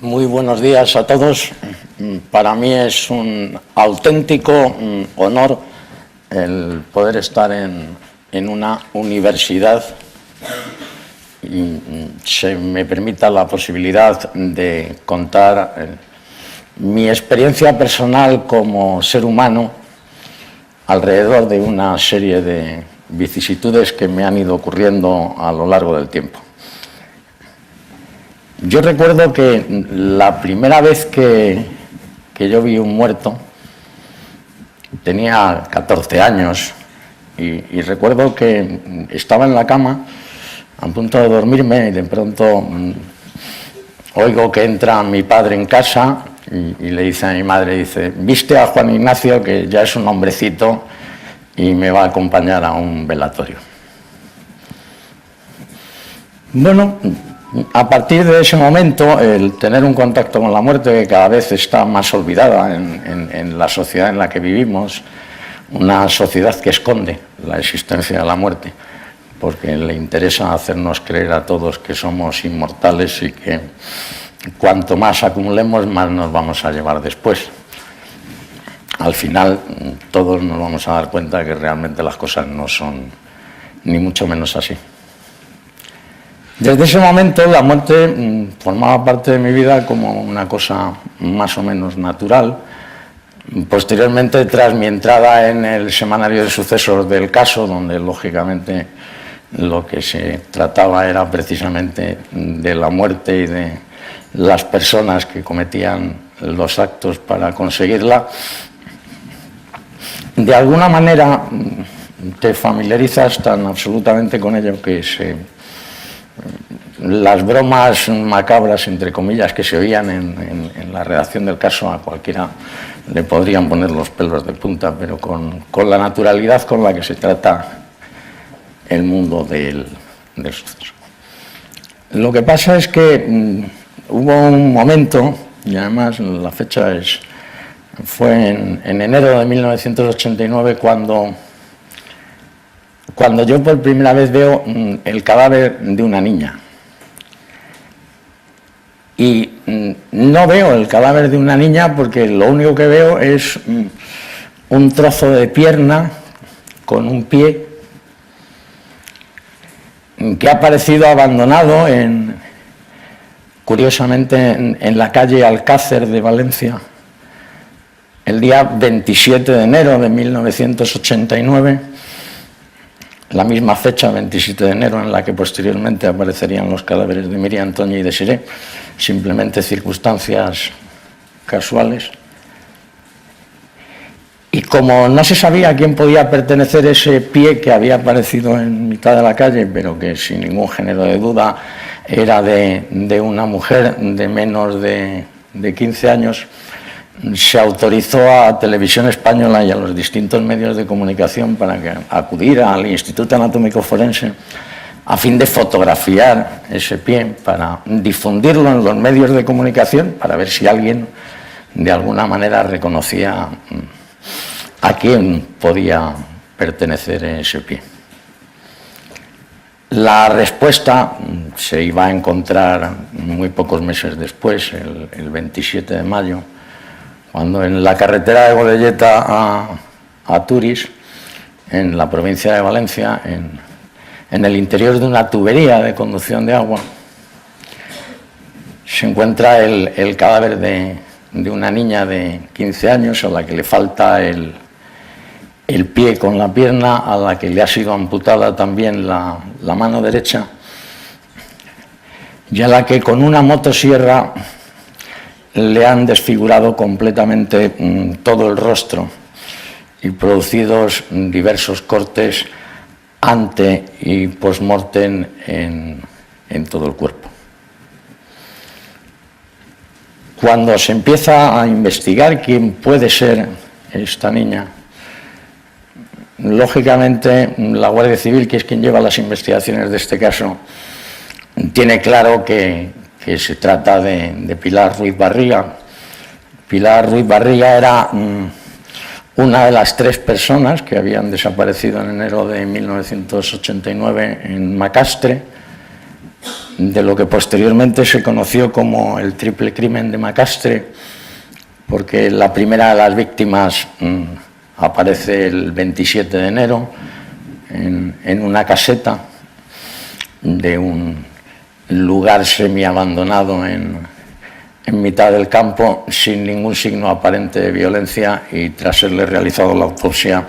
Muy buenos días a todos. Para mí es un auténtico honor el poder estar en una universidad y se me permita la posibilidad de contar mi experiencia personal como ser humano alrededor de una serie de vicisitudes que me han ido ocurriendo a lo largo del tiempo. Yo recuerdo que la primera vez que yo vi un muerto tenía 14 años y recuerdo que estaba en la cama a punto de dormirme y de pronto oigo que entra mi padre en casa y le dice a mi madre, dice, viste a Juan Ignacio que ya es un hombrecito y me va a acompañar a un velatorio. Bueno, a partir de ese momento, el tener un contacto con la muerte, que cada vez está más olvidada en la sociedad en la que vivimos, una sociedad que esconde la existencia de la muerte, porque le interesa hacernos creer a todos que somos inmortales y que cuanto más acumulemos, más nos vamos a llevar después. Al final, todos nos vamos a dar cuenta de que realmente las cosas no son ni mucho menos así. Desde ese momento la muerte formaba parte de mi vida como una cosa más o menos natural. Posteriormente, tras mi entrada en el semanario de sucesos del caso, donde lógicamente lo que se trataba era precisamente de la muerte y de las personas que cometían los actos para conseguirla, de alguna manera te familiarizas tan absolutamente con ello que las bromas macabras, entre comillas, que se oían en la redacción del caso, a cualquiera le podrían poner los pelos de punta, pero con la naturalidad con la que se trata el mundo del suceso. Lo que pasa es que hubo un momento, y además la fecha fue en enero de 1989, cuando yo por primera vez veo el cadáver de una niña. Y no veo el cadáver de una niña porque lo único que veo es un trozo de pierna con un pie que ha aparecido abandonado curiosamente en la calle Alcácer de Valencia el día 27 de enero de 1989, la misma fecha, 27 de enero, en la que posteriormente aparecerían los cadáveres de Miriam, Toñi y Desiré, simplemente circunstancias casuales. Y como no se sabía a quién podía pertenecer ese pie que había aparecido en mitad de la calle, pero que sin ningún género de duda era de una mujer de menos de 15 años, se autorizó a Televisión Española y a los distintos medios de comunicación para que acudiera al Instituto Anatómico Forense a fin de fotografiar ese pie, para difundirlo en los medios de comunicación, para ver si alguien de alguna manera reconocía a quién podía pertenecer ese pie. La respuesta se iba a encontrar muy pocos meses después, el 27 de mayo, cuando en la carretera de Godelleta a Turis, en la provincia de Valencia, en el interior de una tubería de conducción de agua, se encuentra el cadáver de una niña de 15 años a la que le falta el pie con la pierna, a la que le ha sido amputada también la mano derecha y a la que con una motosierra le han desfigurado completamente todo el rostro y producidos diversos cortes ante y post-mortem en todo el cuerpo. Cuando se empieza a investigar quién puede ser esta niña, lógicamente la Guardia Civil, que es quien lleva las investigaciones de este caso, tiene claro que se trata de Pilar Ruiz Barriga. Pilar Ruiz Barriga era una de las 3 personas que habían desaparecido en enero de 1989 en Macastre de lo que posteriormente se conoció como el triple crimen de Macastre, porque la primera de las víctimas aparece el 27 de enero en una caseta de un lugar semiabandonado en mitad del campo, sin ningún signo aparente de violencia, y tras serle realizado la autopsia,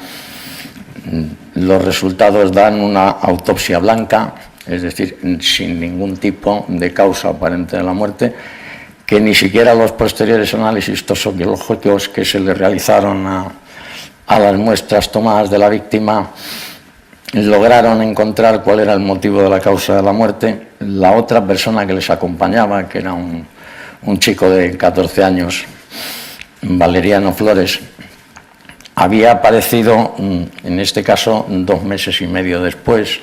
los resultados dan una autopsia blanca, es decir, sin ningún tipo de causa aparente de la muerte, que ni siquiera los posteriores análisis toxicológicos que se le realizaron a las muestras tomadas de la víctima lograron encontrar cuál era el motivo de la causa de la muerte. La otra persona que les acompañaba, que era un chico de 14 años, Valeriano Flores, había aparecido, en este caso, 2 meses y medio después,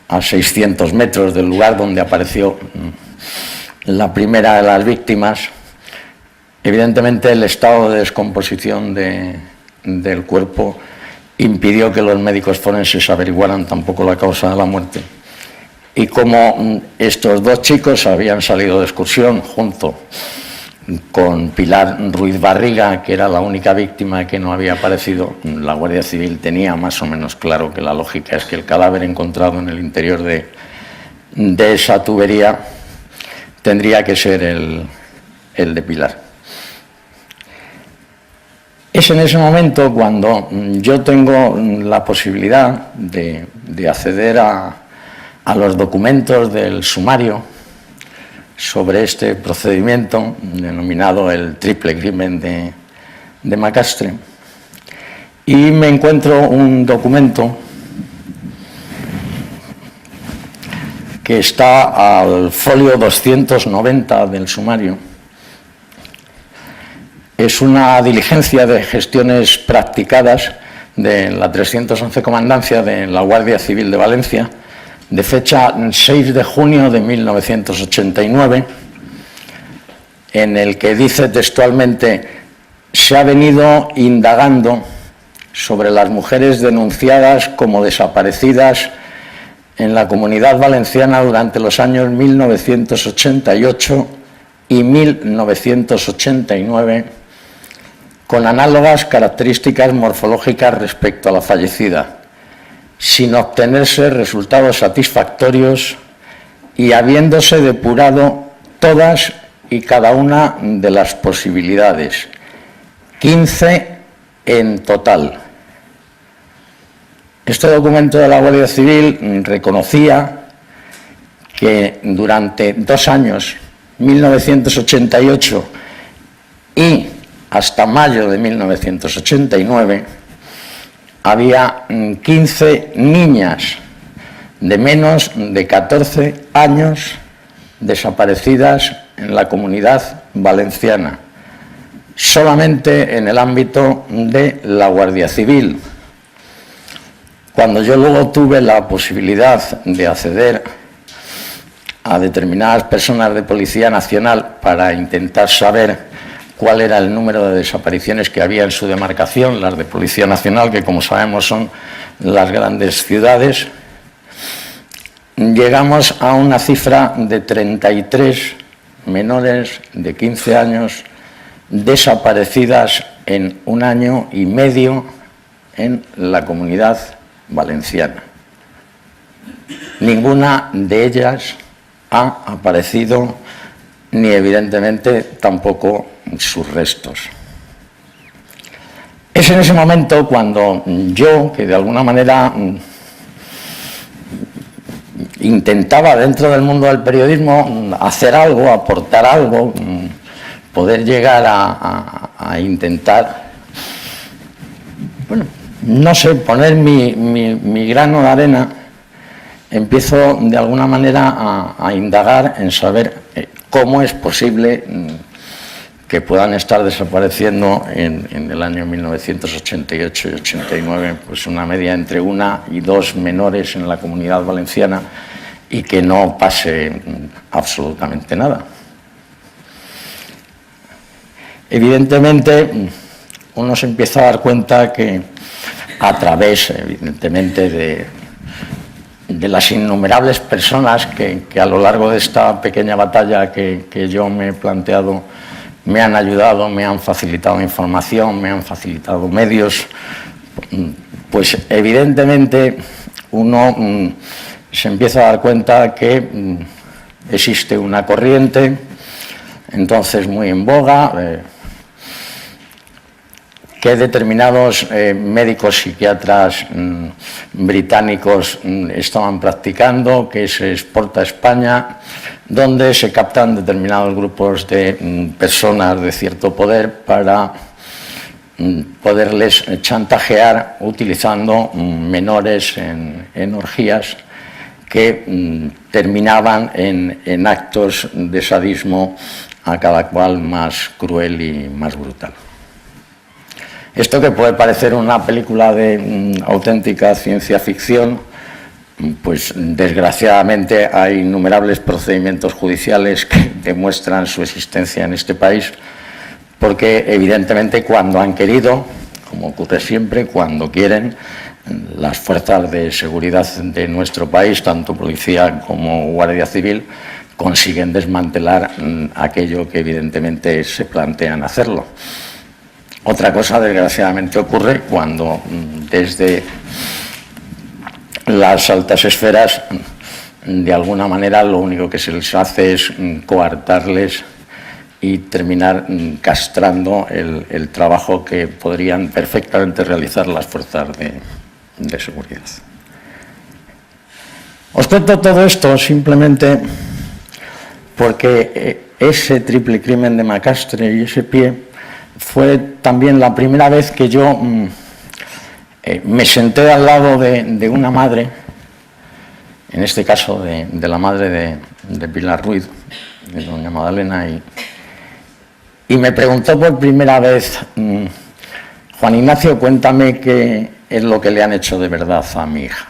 a 600 metros del lugar donde apareció la primera de las víctimas. Evidentemente, el estado de descomposición del cuerpo impidió que los médicos forenses averiguaran tampoco la causa de la muerte. Y como estos 2 chicos habían salido de excursión junto con Pilar Ruiz Barriga, que era la única víctima que no había aparecido, la Guardia Civil tenía más o menos claro que la lógica es que el cadáver encontrado en el interior de esa tubería tendría que ser el de Pilar. Es en ese momento cuando yo tengo la posibilidad de acceder a los documentos del sumario sobre este procedimiento denominado el triple crimen de Macastre, y me encuentro un documento que está al folio 290 del sumario. Es una diligencia de gestiones practicadas de la 311 Comandancia de la Guardia Civil de Valencia, de fecha 6 de junio de 1989, en el que dice textualmente: se ha venido indagando sobre las mujeres denunciadas como desaparecidas en la Comunidad Valenciana durante los años 1988 y 1989, con análogas características morfológicas respecto a la fallecida, sin obtenerse resultados satisfactorios y habiéndose depurado todas y cada una de las posibilidades, 15 en total. Este documento de la Guardia Civil reconocía que durante 2 años, 1988 y hasta mayo de 1989, había 15 niñas de menos de 14 años desaparecidas en la Comunidad Valenciana, solamente en el ámbito de la Guardia Civil. Cuando yo luego tuve la posibilidad de acceder a determinadas personas de Policía Nacional para intentar saber cuál era el número de desapariciones que había en su demarcación, las de Policía Nacional, que como sabemos son las grandes ciudades, llegamos a una cifra de 33 menores de 15 años desaparecidas en 1 año y medio en la Comunidad Valenciana. Ninguna de ellas ha aparecido, ni evidentemente tampoco sus restos. Es en ese momento cuando yo, que de alguna manera intentaba dentro del mundo del periodismo hacer algo, aportar algo, poder llegar a intentar, bueno, no sé, poner mi grano de arena, empiezo de alguna manera a indagar en saber cómo es posible que puedan estar desapareciendo en el año 1988 y 89, pues una media entre 1 y 2 menores en la Comunidad Valenciana, y que no pase absolutamente nada. Evidentemente, uno se empieza a dar cuenta que a través, evidentemente, de las innumerables personas que a lo largo de esta pequeña batalla que yo me he planteado me han ayudado, me han facilitado información, me han facilitado medios, pues evidentemente uno se empieza a dar cuenta que existe una corriente, entonces muy en boga, que determinados médicos psiquiatras británicos estaban practicando, que se exporta a España, donde se captan determinados grupos de personas de cierto poder para poderles chantajear utilizando menores en orgías que terminaban en actos de sadismo a cada cual más cruel y más brutal. Esto, que puede parecer una película de auténtica ciencia ficción, pues desgraciadamente hay innumerables procedimientos judiciales que demuestran su existencia en este país, porque evidentemente cuando han querido, como ocurre siempre, cuando quieren, las fuerzas de seguridad de nuestro país, tanto policía como guardia civil, consiguen desmantelar aquello que evidentemente se plantean hacerlo. Otra cosa, desgraciadamente, ocurre cuando desde las altas esferas, de alguna manera, lo único que se les hace es coartarles y terminar castrando el trabajo que podrían perfectamente realizar las fuerzas de seguridad. Os cuento todo esto simplemente porque ese triple crimen de Macastre y ese pie fue también la primera vez que yo me senté al lado de una madre, en este caso de la madre de Pilar Ruiz, de doña Magdalena, y me preguntó por primera vez: Juan Ignacio, cuéntame qué es lo que le han hecho de verdad a mi hija.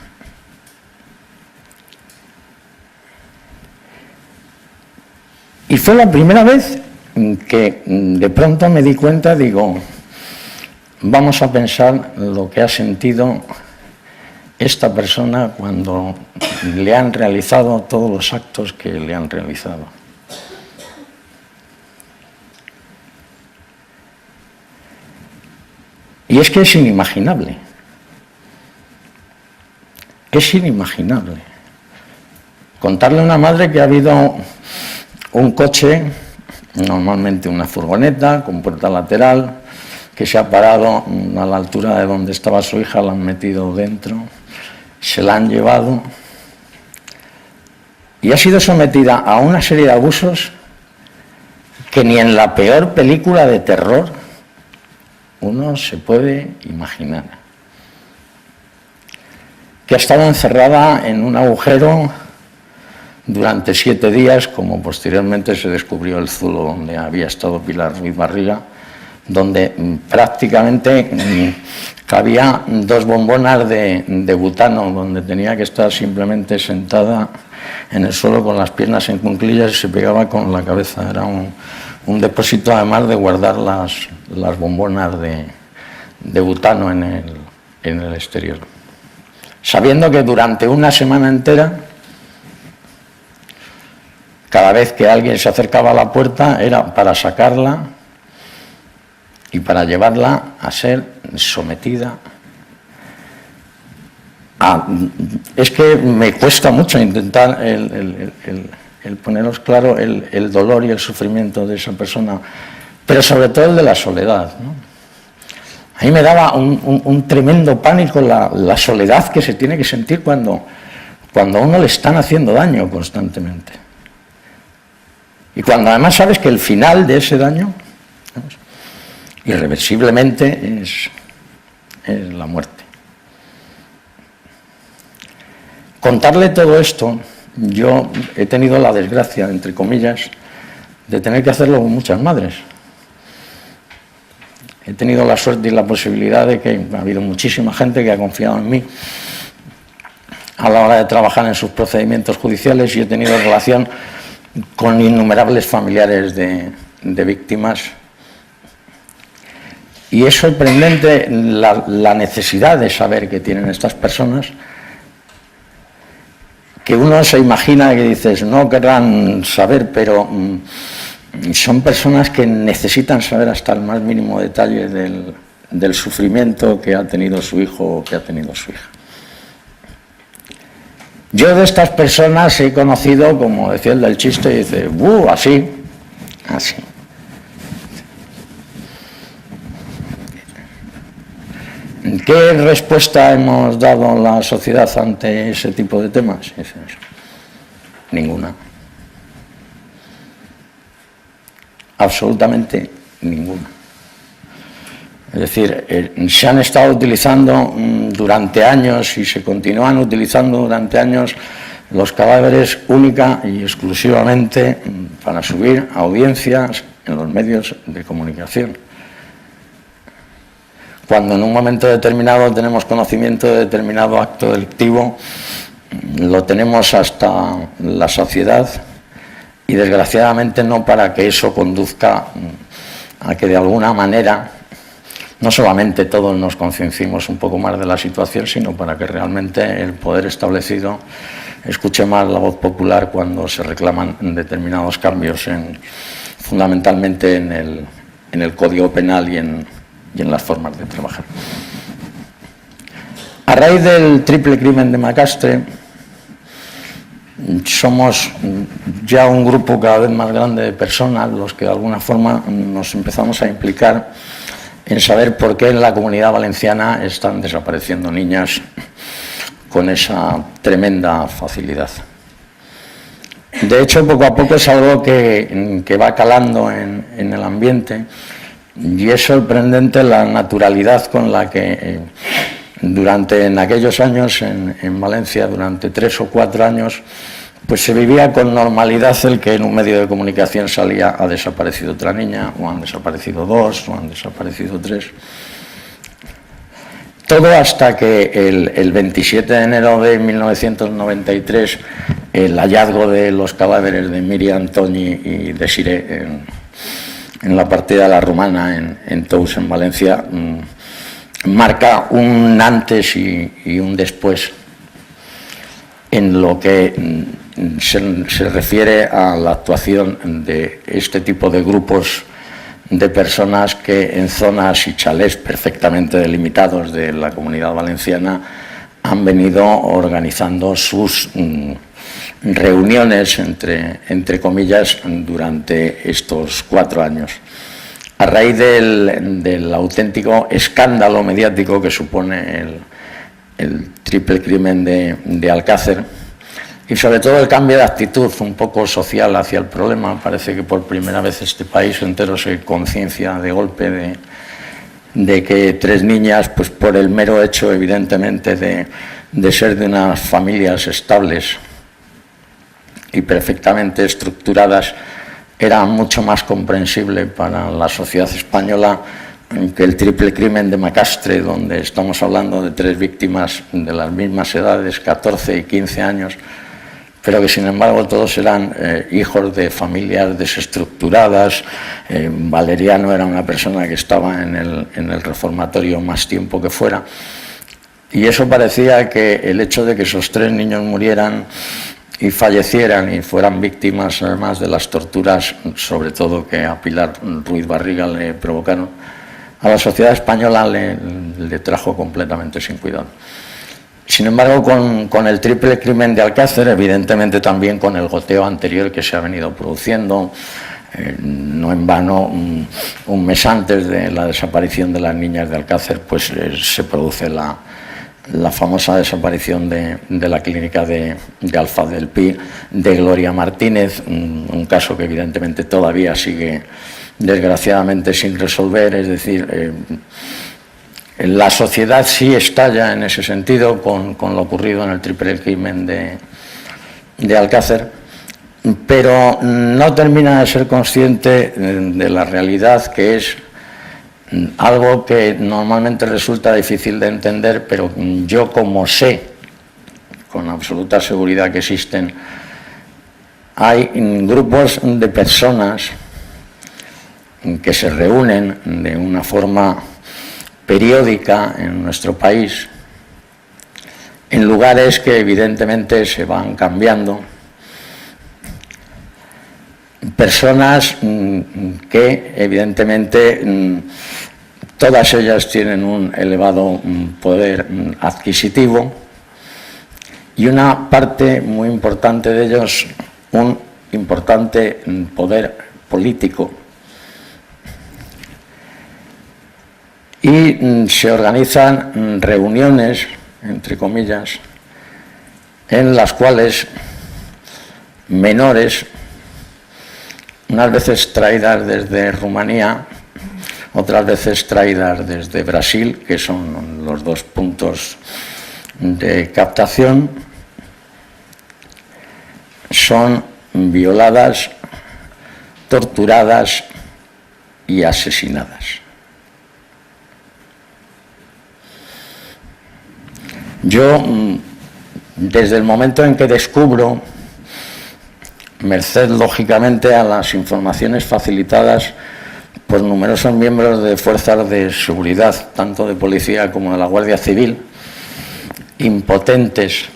Y fue la primera vez que de pronto me di cuenta, digo, vamos a pensar lo que ha sentido esta persona cuando le han realizado todos los actos que le han realizado. Y es que es inimaginable. Es inimaginable. Contarle a una madre que ha habido un coche, normalmente una furgoneta con puerta lateral, que se ha parado a la altura de donde estaba su hija, la han metido dentro, se la han llevado y ha sido sometida a una serie de abusos que ni en la peor película de terror uno se puede imaginar. Que ha estado encerrada en un agujero durante 7 días, como posteriormente se descubrió el zulo donde había estado Pilar Ruiz Barriga, donde prácticamente cabía 2 bombonas de butano, donde tenía que estar simplemente sentada en el suelo con las piernas en cuclillas y se pegaba con la cabeza. Era un depósito, además de guardar las bombonas de butano en el exterior. Sabiendo que durante una semana entera, cada vez que alguien se acercaba a la puerta era para sacarla y para llevarla a ser sometida a... Es que me cuesta mucho intentar el poneros claro el dolor y el sufrimiento de esa persona, pero sobre todo el de la soledad, ¿no? A mí me daba un tremendo pánico la soledad que se tiene que sentir cuando a uno le están haciendo daño constantemente. Y cuando además sabes que el final de ese daño, ¿sabes?, irreversiblemente es la muerte. Contarle todo esto, yo he tenido la desgracia, entre comillas, de tener que hacerlo con muchas madres. He tenido la suerte y la posibilidad de que ha habido muchísima gente que ha confiado en mí a la hora de trabajar en sus procedimientos judiciales, y he tenido relación con innumerables familiares de víctimas. Y es sorprendente la necesidad de saber que tienen estas personas que uno se imagina que dices, no querrán saber, pero son personas que necesitan saber hasta el más mínimo detalle del sufrimiento que ha tenido su hijo o que ha tenido su hija. Yo de estas personas he conocido, como decía el del chiste, y dice, así, así. ¿Qué respuesta hemos dado la sociedad ante ese tipo de temas? Ninguna. Absolutamente ninguna. Es decir, se han estado utilizando durante años y se continúan utilizando durante años los cadáveres única y exclusivamente para subir audiencias en los medios de comunicación. Cuando en un momento determinado tenemos conocimiento de determinado acto delictivo, lo tenemos hasta la saciedad y desgraciadamente no para que eso conduzca a que de alguna manera no solamente todos nos concienciemos un poco más de la situación, sino para que realmente el poder establecido escuche más la voz popular cuando se reclaman determinados cambios fundamentalmente en el Código Penal y en las formas de trabajar. A raíz del triple crimen de Macastre, somos ya un grupo cada vez más grande de personas los que de alguna forma nos empezamos a implicar en saber por qué en la Comunidad Valenciana están desapareciendo niñas con esa tremenda facilidad. De hecho, poco a poco es algo que va calando en el ambiente y es sorprendente la naturalidad con la que en aquellos años en Valencia, durante 3 o 4 años, pues se vivía con normalidad el que en un medio de comunicación salía ha desaparecido otra niña, o han desaparecido 2, o han desaparecido 3. Todo hasta que el 27 de enero de 1993 el hallazgo de los cadáveres de Miriam, Toñi y Desiré en la partida de la Romana en Tous, en Valencia, marca un antes y un después en lo que se refiere a la actuación de este tipo de grupos de personas que en zonas y chalés perfectamente delimitados de la Comunidad Valenciana han venido organizando sus reuniones, entre comillas, durante estos 4 años. A raíz del auténtico escándalo mediático que supone el triple crimen de Alcácer, y sobre todo el cambio de actitud un poco social hacia el problema. Parece que por primera vez este país entero se conciencia de golpe de que 3 niñas, pues por el mero hecho evidentemente de ser de unas familias estables y perfectamente estructuradas, era mucho más comprensible para la sociedad española que el triple crimen de Macastre, donde estamos hablando de 3 víctimas de las mismas edades, 14 y 15 años, pero que sin embargo todos eran hijos de familias desestructuradas. Valeriano era una persona que estaba en el reformatorio más tiempo que fuera, y eso parecía que el hecho de que esos 3 niños murieran y fallecieran y fueran víctimas además de las torturas, sobre todo que a Pilar Ruiz Barriga le provocaron, a la sociedad española le trajo completamente sin cuidado. Sin embargo, con el triple crimen de Alcácer, evidentemente también con el goteo anterior que se ha venido produciendo, no en vano, un mes antes de la desaparición de las niñas de Alcácer, pues se produce la famosa desaparición de la clínica de Alfaz del Pi, de Gloria Martínez, un caso que evidentemente todavía sigue desgraciadamente sin resolver. Es decir, la sociedad sí estalla en ese sentido con lo ocurrido en el triple crimen de Alcácer, pero no termina de ser consciente de la realidad, que es algo que normalmente resulta difícil de entender, pero yo, como sé con absoluta seguridad que existen, hay grupos de personas que se reúnen de una forma periódica en nuestro país en lugares que evidentemente se van cambiando, personas que evidentemente todas ellas tienen un elevado poder adquisitivo y una parte muy importante de ellos un importante poder político. Y se organizan reuniones, entre comillas, en las cuales menores, unas veces traídas desde Rumanía, otras veces traídas desde Brasil, que son los dos puntos de captación, son violadas, torturadas y asesinadas. Yo, desde el momento en que descubro, merced lógicamente a las informaciones facilitadas por numerosos miembros de fuerzas de seguridad, tanto de policía como de la Guardia Civil, impotentes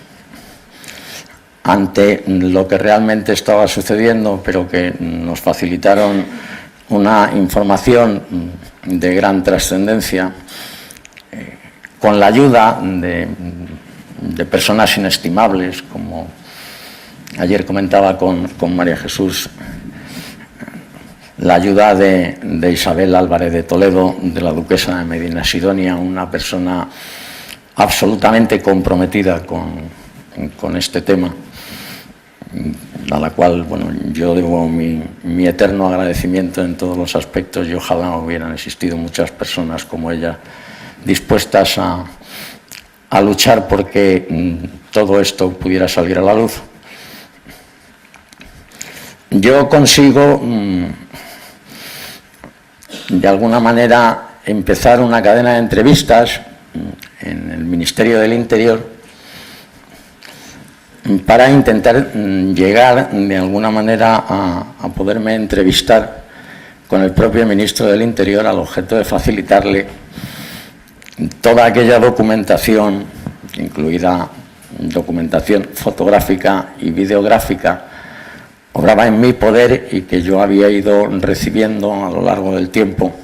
ante lo que realmente estaba sucediendo, pero que nos facilitaron una información de gran trascendencia, con la ayuda de personas inestimables, como ayer comentaba con María Jesús, la ayuda de Isabel Álvarez de Toledo, de la duquesa de Medina Sidonia, una persona absolutamente comprometida con este tema, a la cual yo debo mi eterno agradecimiento en todos los aspectos, y ojalá hubieran existido muchas personas como ella dispuestas a luchar porque todo esto pudiera salir a la luz. Yo consigo, de alguna manera, empezar una cadena de entrevistas en el Ministerio del Interior para intentar llegar, de alguna manera, a poderme entrevistar con el propio Ministro del Interior al objeto de facilitarle toda aquella documentación, incluida documentación fotográfica y videográfica, obraba en mi poder y que yo había ido recibiendo a lo largo del tiempo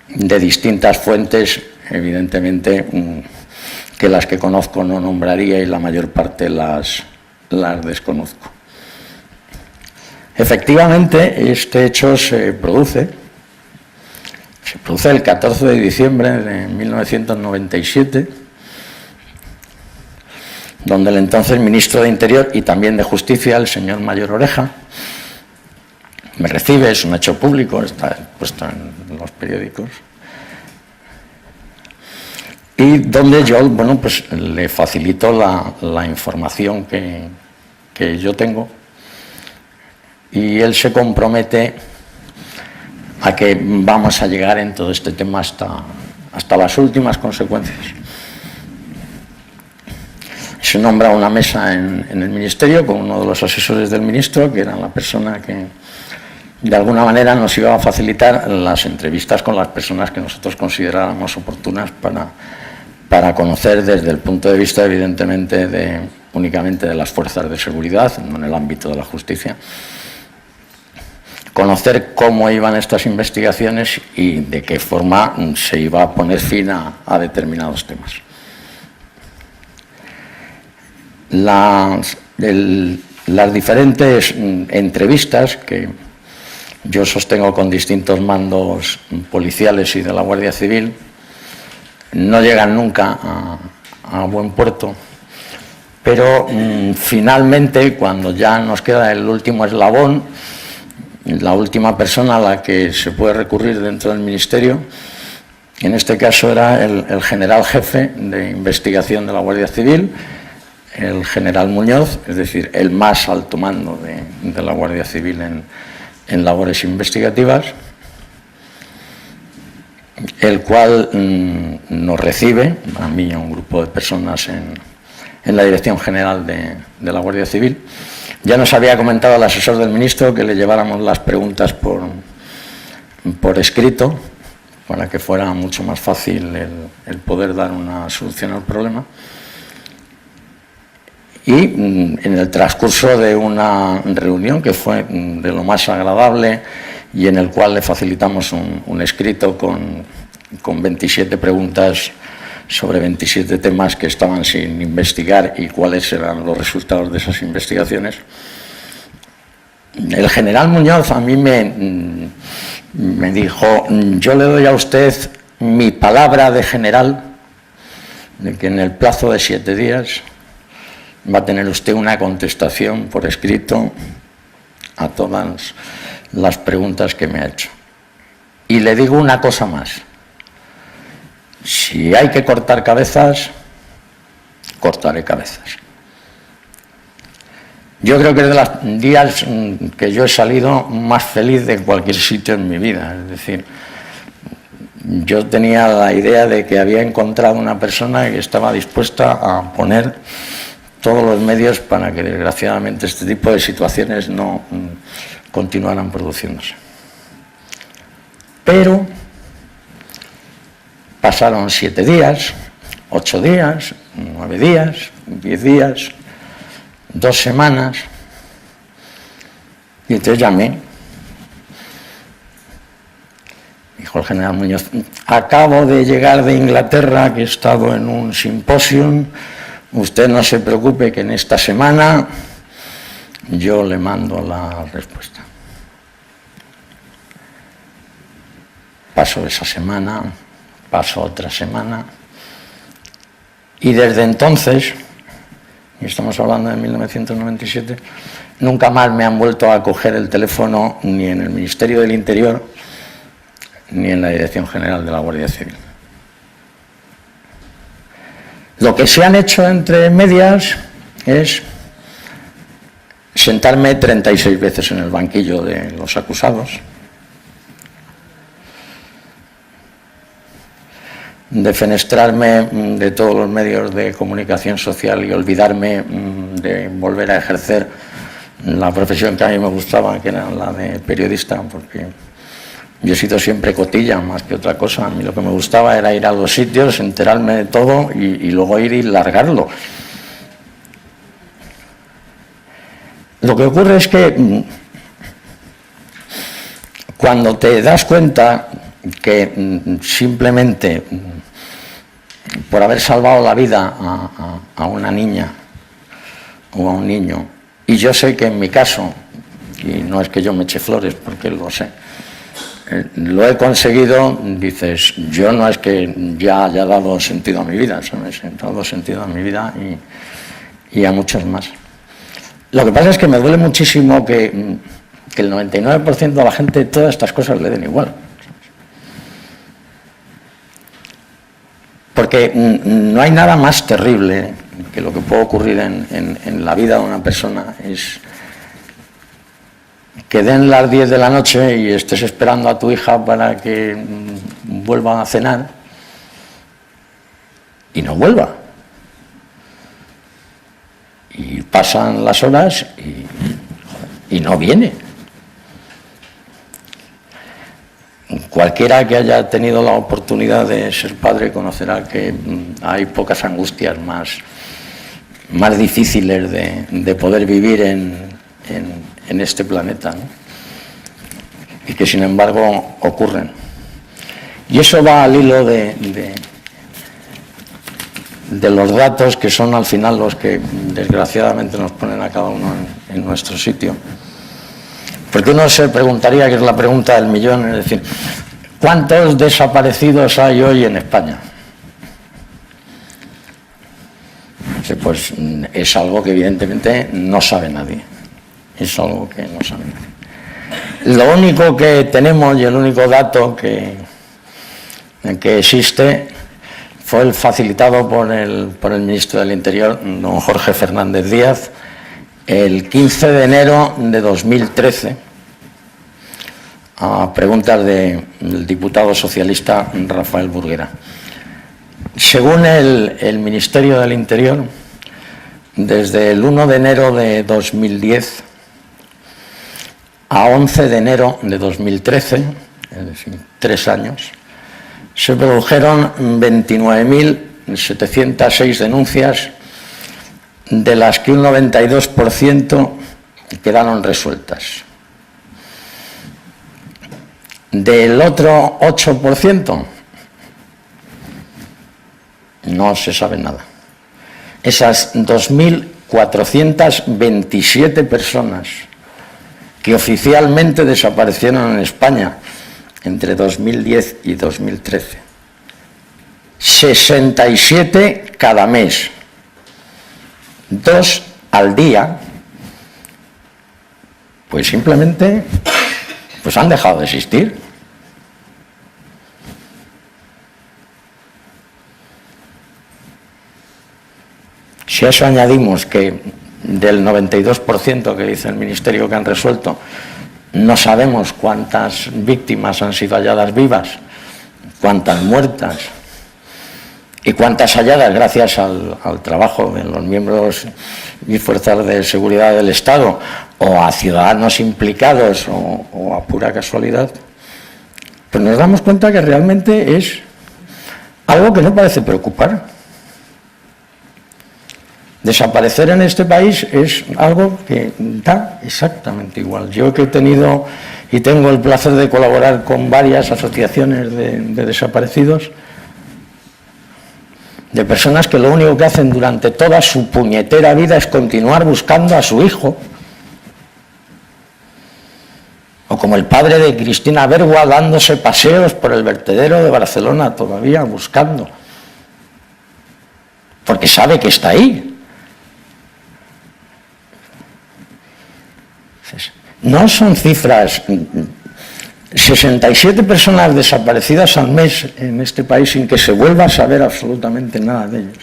de distintas fuentes, evidentemente que las que conozco no nombraría y la mayor parte las desconozco. Efectivamente, este hecho se produce el 14 de diciembre de 1997, donde el entonces ministro de Interior y también de Justicia, el señor Mayor Oreja, me recibe, es un hecho público, está puesto en los periódicos, y donde yo, le facilito la información que yo tengo, y él se compromete a que vamos a llegar en todo este tema hasta las últimas consecuencias. Se nombra una mesa en el Ministerio con uno de los asesores del ministro, que era la persona que de alguna manera nos iba a facilitar las entrevistas con las personas que nosotros consideráramos oportunas para conocer desde el punto de vista, evidentemente, únicamente de las fuerzas de seguridad, no en el ámbito de la justicia, conocer cómo iban estas investigaciones y de qué forma se iba a poner fin a determinados temas. Las diferentes entrevistas que yo sostengo con distintos mandos policiales y de la Guardia Civil no llegan nunca a buen puerto, pero finalmente, cuando ya nos queda el último eslabón, la última persona a la que se puede recurrir dentro del Ministerio, en este caso era el general jefe de investigación de la Guardia Civil, el general Muñoz, es decir, el más alto mando de la Guardia Civil en labores investigativas, el cual nos recibe, a mí y a un grupo de personas en la Dirección General de la Guardia Civil. Ya nos había comentado el asesor del ministro que le lleváramos las preguntas por escrito, para que fuera mucho más fácil el poder dar una solución al problema. y en el transcurso de una reunión que fue de lo más agradable y en el cual le facilitamos un escrito con 27 preguntas sobre 27 temas que estaban sin investigar y cuáles eran los resultados de esas investigaciones. El general Muñoz a mí me dijo: yo le doy a usted mi palabra de general de que en el plazo de 7 días va a tener usted una contestación por escrito a todas las preguntas que me ha hecho. Y le digo una cosa más: si hay que cortar cabezas, cortaré cabezas. Yo creo que es de los días que yo he salido más feliz de cualquier sitio en mi vida. Es decir, yo tenía la idea de que había encontrado una persona que estaba dispuesta a poner todos los medios para que, desgraciadamente, este tipo de situaciones no continuaran produciéndose. Pero pasaron 7 días, 8 días, 9 días, 10 días, 2 semanas, y entonces llamé. Dijo el general Muñoz: acabo de llegar de Inglaterra, que he estado en un simposio, usted no se preocupe que en esta semana yo le mando la respuesta. Pasó esa semana, pasó otra semana, y desde entonces, y estamos hablando de 1997, nunca más me han vuelto a coger el teléfono ni en el Ministerio del Interior ni en la Dirección General de la Guardia Civil. Lo que se han hecho entre medias es sentarme 36 veces en el banquillo de los acusados, defenestrarme de todos los medios de comunicación social y olvidarme de volver a ejercer la profesión que a mí me gustaba, que era la de periodista, porque yo he sido siempre cotilla más que otra cosa. A mí lo que me gustaba era ir a los sitios, enterarme de todo y luego ir y largarlo. Lo que ocurre es que cuando te das cuenta que simplemente por haber salvado la vida a una niña o a un niño, y yo sé que en mi caso, y no es que yo me eche flores porque lo sé, lo he conseguido, dices, yo no es que ya haya dado sentido a mi vida, ¿sabes? He dado sentido a mi vida y a muchos más. Lo que pasa es que me duele muchísimo que el 99% de la gente todas estas cosas le den igual. Porque no hay nada más terrible que lo que puede ocurrir en la vida de una persona, es que den las 10 de la noche y estés esperando a tu hija para que vuelva a cenar y no vuelva. Y pasan las horas y no viene. Cualquiera que haya tenido la oportunidad de ser padre conocerá que hay pocas angustias más difíciles de poder vivir en este planeta, ¿no? Y que sin embargo ocurren. Y eso va al hilo de los datos, que son al final los que desgraciadamente nos ponen a cada uno en nuestro sitio. Porque uno se preguntaría, que es la pregunta del millón, es decir, ¿cuántos desaparecidos hay hoy en España? Pues es algo que evidentemente no sabe nadie. Es algo que no sabe nadie. Lo único que tenemos y el único dato que existe fue el facilitado por el ministro del Interior, don Jorge Fernández Díaz, el 15 de enero de 2013, a preguntas del diputado socialista Rafael Burguera. Según el Ministerio del Interior, desde el 1 de enero de 2010 a 11 de enero de 2013, es decir, 3 años, se produjeron 29.706 denuncias de las que un 92% quedaron resueltas. Del otro 8% no se sabe nada. Esas 2.427 personas que oficialmente desaparecieron en España entre 2010 y 2013, 67 cada mes, 2 al día, pues simplemente pues han dejado de existir. Si a eso añadimos que del 92% que dice el Ministerio que han resuelto, no sabemos cuántas víctimas han sido halladas vivas, cuántas muertas y cuántas halladas gracias al trabajo de los miembros y fuerzas de seguridad del Estado o a ciudadanos implicados o a pura casualidad, pues nos damos cuenta que realmente es algo que no parece preocupar. Desaparecer en este país es algo que da exactamente igual. Yo que he tenido y tengo el placer de colaborar con varias asociaciones de desaparecidos, de personas que lo único que hacen durante toda su puñetera vida es continuar buscando a su hijo. O como el padre de Cristina Bergua dándose paseos por el vertedero de Barcelona todavía buscando, porque sabe que está ahí. No son cifras, 67 personas desaparecidas al mes en este país sin que se vuelva a saber absolutamente nada de ellos.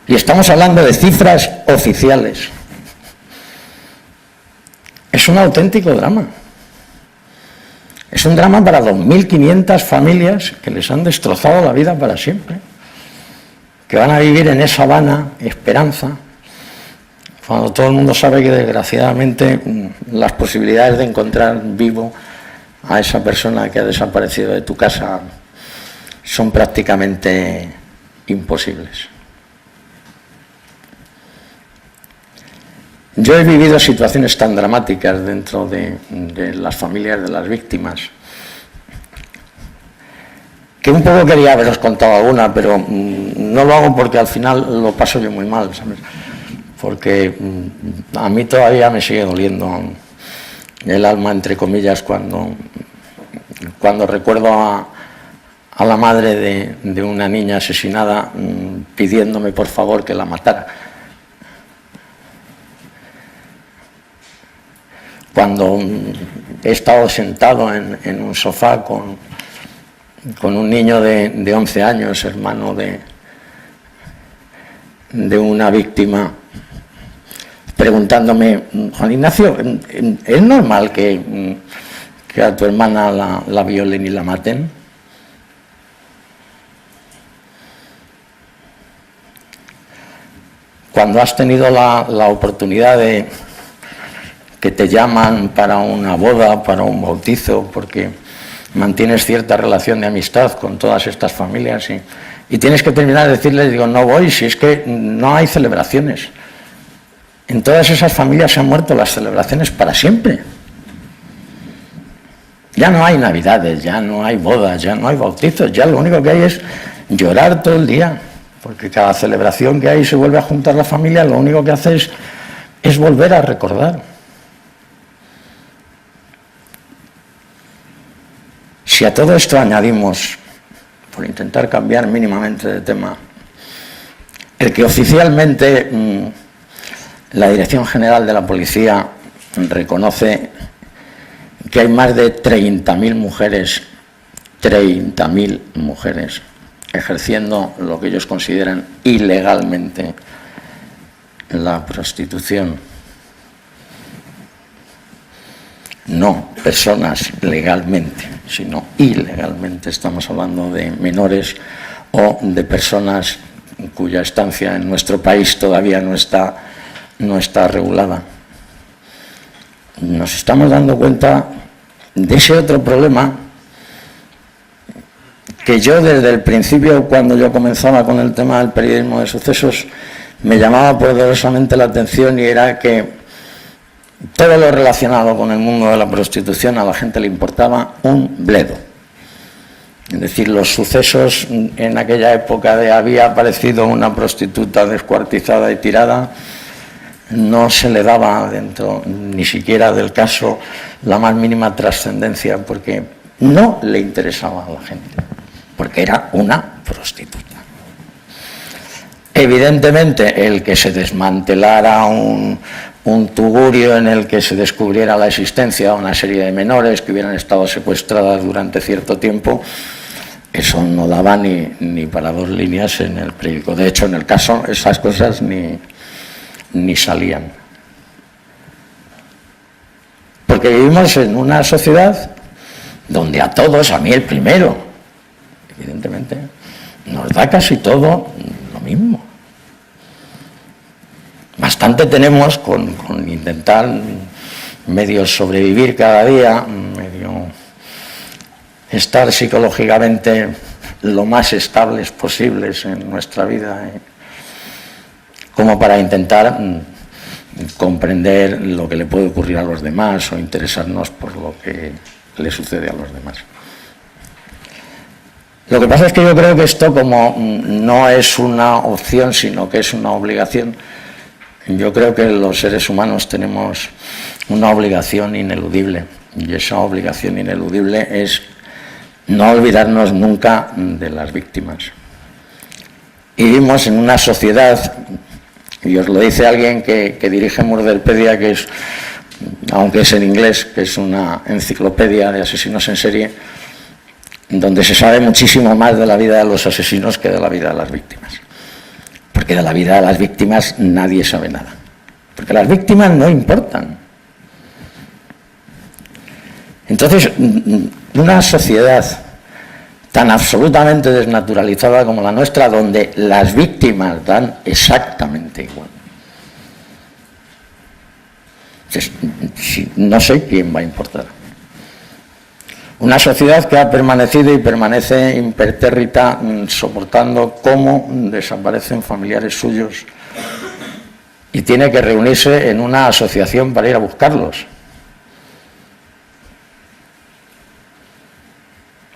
Y estamos hablando de cifras oficiales. Es un auténtico drama. Es un drama para 2.500 familias que les han destrozado la vida para siempre, que van a vivir en esa vana esperanza, cuando todo el mundo sabe que desgraciadamente las posibilidades de encontrar vivo a esa persona que ha desaparecido de tu casa son prácticamente imposibles. Yo he vivido situaciones tan dramáticas dentro de las familias de las víctimas que un poco quería haberos contado alguna, pero no lo hago porque al final lo paso yo muy mal, ¿sabes? Porque a mí todavía me sigue doliendo el alma, entre comillas, cuando recuerdo a la madre de una niña asesinada pidiéndome por favor que la matara. Cuando he estado sentado en un sofá con un niño de 11 años, hermano de una víctima, preguntándome, Juan Ignacio, ¿es normal que a tu hermana la violen y la maten? Cuando has tenido la oportunidad de que te llaman para una boda, para un bautizo, porque mantienes cierta relación de amistad con todas estas familias y tienes que terminar de decirles, digo, no voy, si es que no hay celebraciones. En todas esas familias se han muerto las celebraciones para siempre. Ya no hay navidades, ya no hay bodas, ya no hay bautizos, ya lo único que hay es llorar todo el día, porque cada celebración que hay se vuelve a juntar la familia, lo único que hace es volver a recordar. Si a todo esto añadimos, por intentar cambiar mínimamente de tema, el que oficialmente la Dirección General de la Policía reconoce que hay más de 30.000 mujeres ejerciendo lo que ellos consideran ilegalmente la prostitución. No personas legalmente, sino ilegalmente. Estamos hablando de menores o de personas cuya estancia en nuestro país todavía no está regulada. Nos estamos dando cuenta de ese otro problema que yo desde el principio, cuando yo comenzaba con el tema del periodismo de sucesos, me llamaba poderosamente la atención, y era que todo lo relacionado con el mundo de la prostitución a la gente le importaba un bledo. Es decir, los sucesos en aquella época de había aparecido una prostituta descuartizada y tirada, no se le daba dentro ni siquiera del caso la más mínima trascendencia, porque no le interesaba a la gente, porque era una prostituta. Evidentemente, el que se desmantelara un tugurio en el que se descubriera la existencia de una serie de menores que hubieran estado secuestradas durante cierto tiempo, eso no daba ni para 2 líneas en el periódico. De hecho, en el caso, esas cosas ni salían. Porque vivimos en una sociedad donde a todos, a mí el primero, evidentemente, nos da casi todo lo mismo. Bastante tenemos con intentar medio sobrevivir cada día, medio estar psicológicamente lo más estables posibles en nuestra vida, como para intentar comprender lo que le puede ocurrir a los demás o interesarnos por lo que le sucede a los demás. Lo que pasa es que yo creo que esto, como no es una opción, sino que es una obligación, yo creo que los seres humanos tenemos una obligación ineludible, y esa obligación ineludible es no olvidarnos nunca de las víctimas. Vivimos en una sociedad, y os lo dice alguien que dirige Murderpedia, que es, aunque es en inglés, que es una enciclopedia de asesinos en serie, donde se sabe muchísimo más de la vida de los asesinos que de la vida de las víctimas. Porque de la vida de las víctimas nadie sabe nada. Porque las víctimas no importan. Entonces, una sociedad tan absolutamente desnaturalizada como la nuestra, donde las víctimas dan exactamente igual. Entonces, no sé quién va a importar. Una sociedad que ha permanecido y permanece impertérrita, soportando cómo desaparecen familiares suyos y tiene que reunirse en una asociación para ir a buscarlos.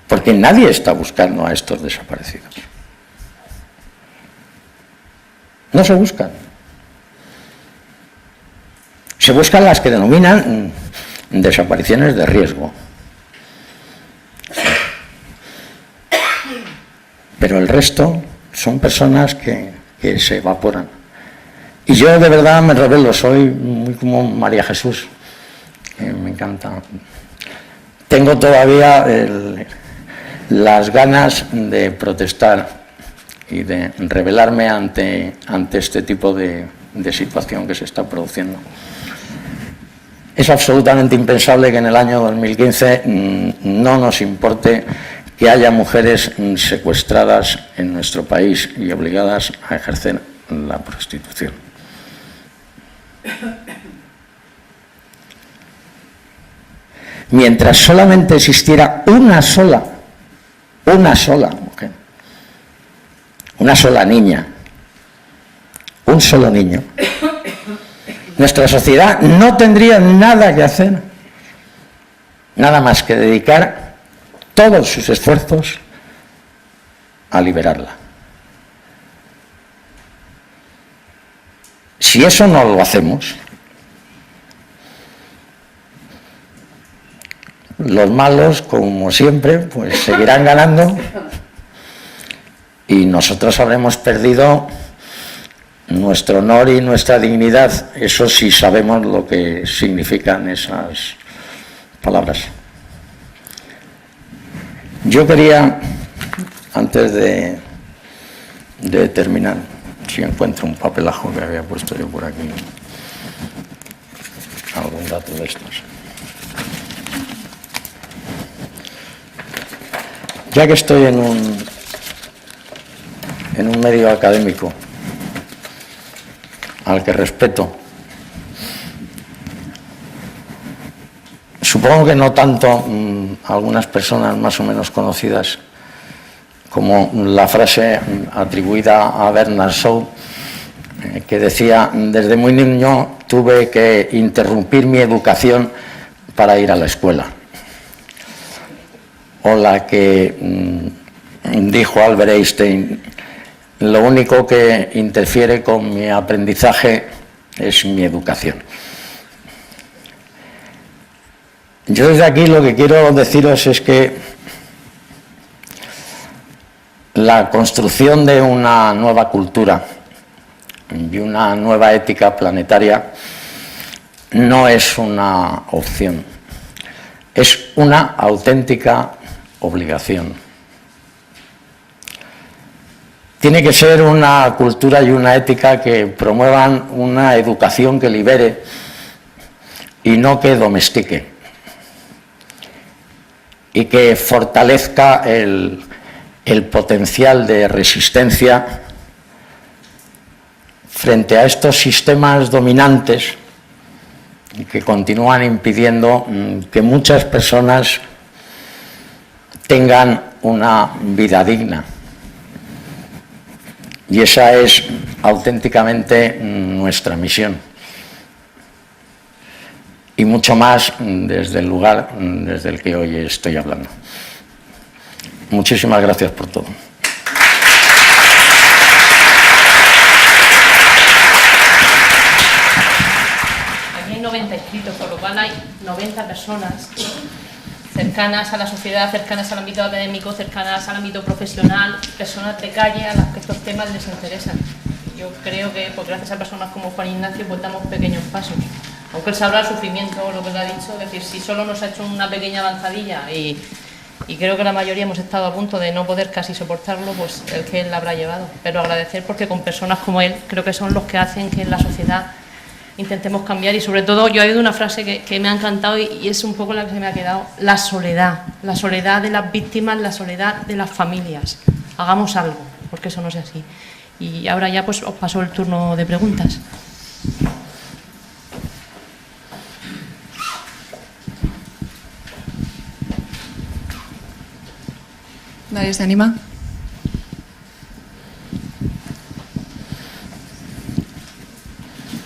Porque nadie está buscando a estos desaparecidos. No se buscan. Se buscan las que denominan desapariciones de riesgo. Pero el resto son personas que se evaporan. Y yo de verdad me rebelo, soy muy como María Jesús. Me encanta. Tengo todavía las ganas de protestar y de rebelarme ante este tipo de situación que se está produciendo. Es absolutamente impensable que en el año 2015 no nos importe que haya mujeres secuestradas en nuestro país y obligadas a ejercer la prostitución. Mientras solamente existiera una sola mujer, una sola niña, un solo niño, nuestra sociedad no tendría nada que hacer, nada más que dedicar todos sus esfuerzos a liberarla. Si eso no lo hacemos, los malos, como siempre, pues seguirán ganando y nosotros habremos perdido nuestro honor y nuestra dignidad. Eso sí sabemos lo que significan esas palabras. Yo quería, antes de terminar, si encuentro un papelajo que había puesto yo por aquí, algún dato de estos. Ya que estoy en un medio académico al que respeto, supongo que no tanto algunas personas más o menos conocidas como la frase atribuida a Bernard Shaw que decía: desde muy niño tuve que interrumpir mi educación para ir a la escuela. O la que dijo Albert Einstein: lo único que interfiere con mi aprendizaje es mi educación. Yo desde aquí lo que quiero deciros es que la construcción de una nueva cultura y una nueva ética planetaria no es una opción, es una auténtica obligación. Tiene que ser una cultura y una ética que promuevan una educación que libere y no que domestique, y que fortalezca el potencial de resistencia frente a estos sistemas dominantes que continúan impidiendo que muchas personas tengan una vida digna. Y esa es auténticamente nuestra misión. Y mucho más desde el lugar desde el que hoy estoy hablando. Muchísimas gracias por todo. Aquí hay 90 inscritos, por lo cual hay 90 personas cercanas a la sociedad, cercanas al ámbito académico, cercanas al ámbito profesional, personas de calle a las que estos temas les interesan. Yo creo que pues, gracias a personas como Juan Ignacio pues damos pequeños pasos. Aunque él sabrá el sufrimiento, lo que le ha dicho, es decir, si solo nos ha hecho una pequeña avanzadilla y creo que la mayoría hemos estado a punto de no poder casi soportarlo, pues el que él la habrá llevado. Pero agradecer porque con personas como él creo que son los que hacen que en la sociedad intentemos cambiar, y sobre todo yo he oído una frase que me ha encantado y es un poco la que se me ha quedado: la soledad de las víctimas, la soledad de las familias. Hagamos algo, porque eso no es así. Y ahora ya pues os paso el turno de preguntas. ¿Nadie se anima?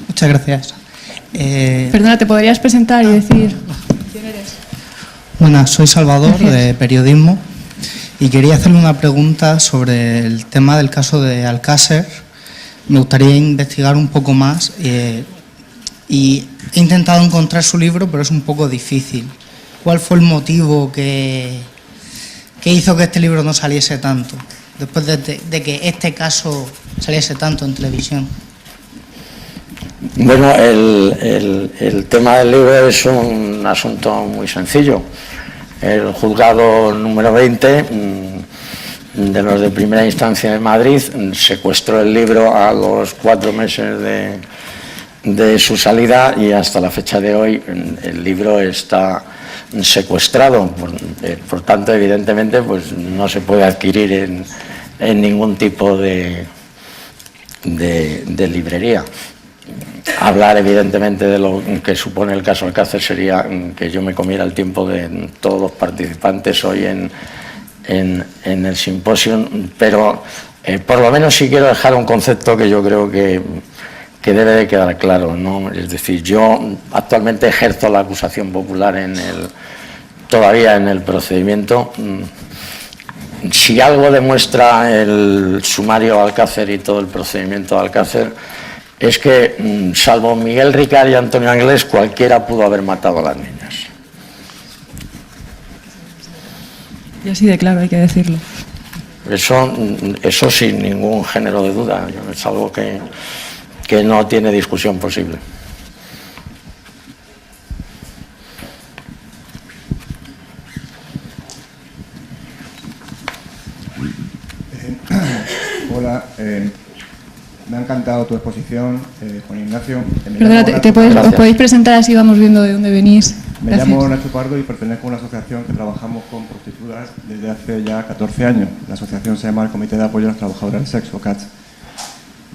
Muchas gracias. Perdona, ¿te podrías presentar y decir quién eres? Buenas, soy Salvador, Gracias. de Periodismo, y quería hacerle una pregunta sobre el tema del caso de Alcácer. Me gustaría investigar un poco más y he intentado encontrar su libro, pero es un poco difícil. ¿Cuál fue el motivo que hizo que este libro no saliese tanto, después de que este caso saliese tanto en televisión? Bueno, el tema del libro es un asunto muy sencillo. El juzgado número 20 de los de primera instancia de Madrid secuestró el libro a los 4 meses de su salida, y hasta la fecha de hoy el libro está secuestrado. Por tanto, evidentemente, pues no se puede adquirir en ningún tipo de librería. Hablar evidentemente de lo que supone el caso Alcácer sería que yo me comiera el tiempo de todos los participantes hoy en el simposio, pero por lo menos sí quiero dejar un concepto que yo creo que debe de quedar claro, ¿no? Es decir, yo actualmente ejerzo la acusación popular todavía en el procedimiento. Si algo demuestra el sumario Alcácer y todo el procedimiento Alcácer, es que, salvo Miguel Ricard y Antonio Anglés, cualquiera pudo haber matado a las niñas. Y así de claro, hay que decirlo. Eso sin ningún género de duda, es algo que no tiene discusión posible. Hola, me ha encantado tu exposición, Juan Ignacio. Perdona, ¿os podéis presentar así vamos viendo de dónde venís? Me llamo Nacho Pardo y pertenezco a una asociación que trabajamos con prostitutas desde hace ya 14 años. La asociación se llama el Comité de Apoyo a las Trabajadoras del Sexo, CATS.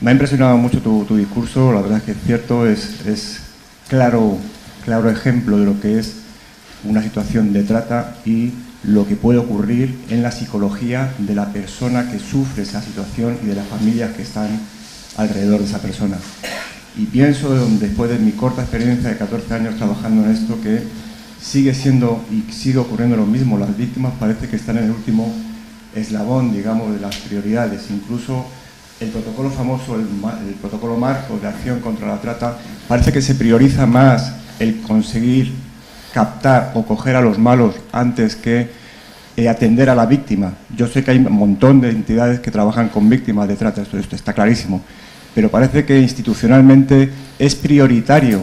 Me ha impresionado mucho tu discurso, la verdad es que es cierto, es claro ejemplo de lo que es una situación de trata y lo que puede ocurrir en la psicología de la persona que sufre esa situación y de las familias que están alrededor de esa persona. Y pienso, después de mi corta experiencia de 14 años trabajando en esto, que sigue siendo y sigue ocurriendo lo mismo. Las víctimas parece que están en el último eslabón, digamos, de las prioridades. Incluso el protocolo famoso, el protocolo marco de acción contra la trata, parece que se prioriza más el conseguir captar o coger a los malos antes que atender a la víctima. Yo sé que hay un montón de entidades que trabajan con víctimas de trata, esto está clarísimo, pero parece que institucionalmente es prioritario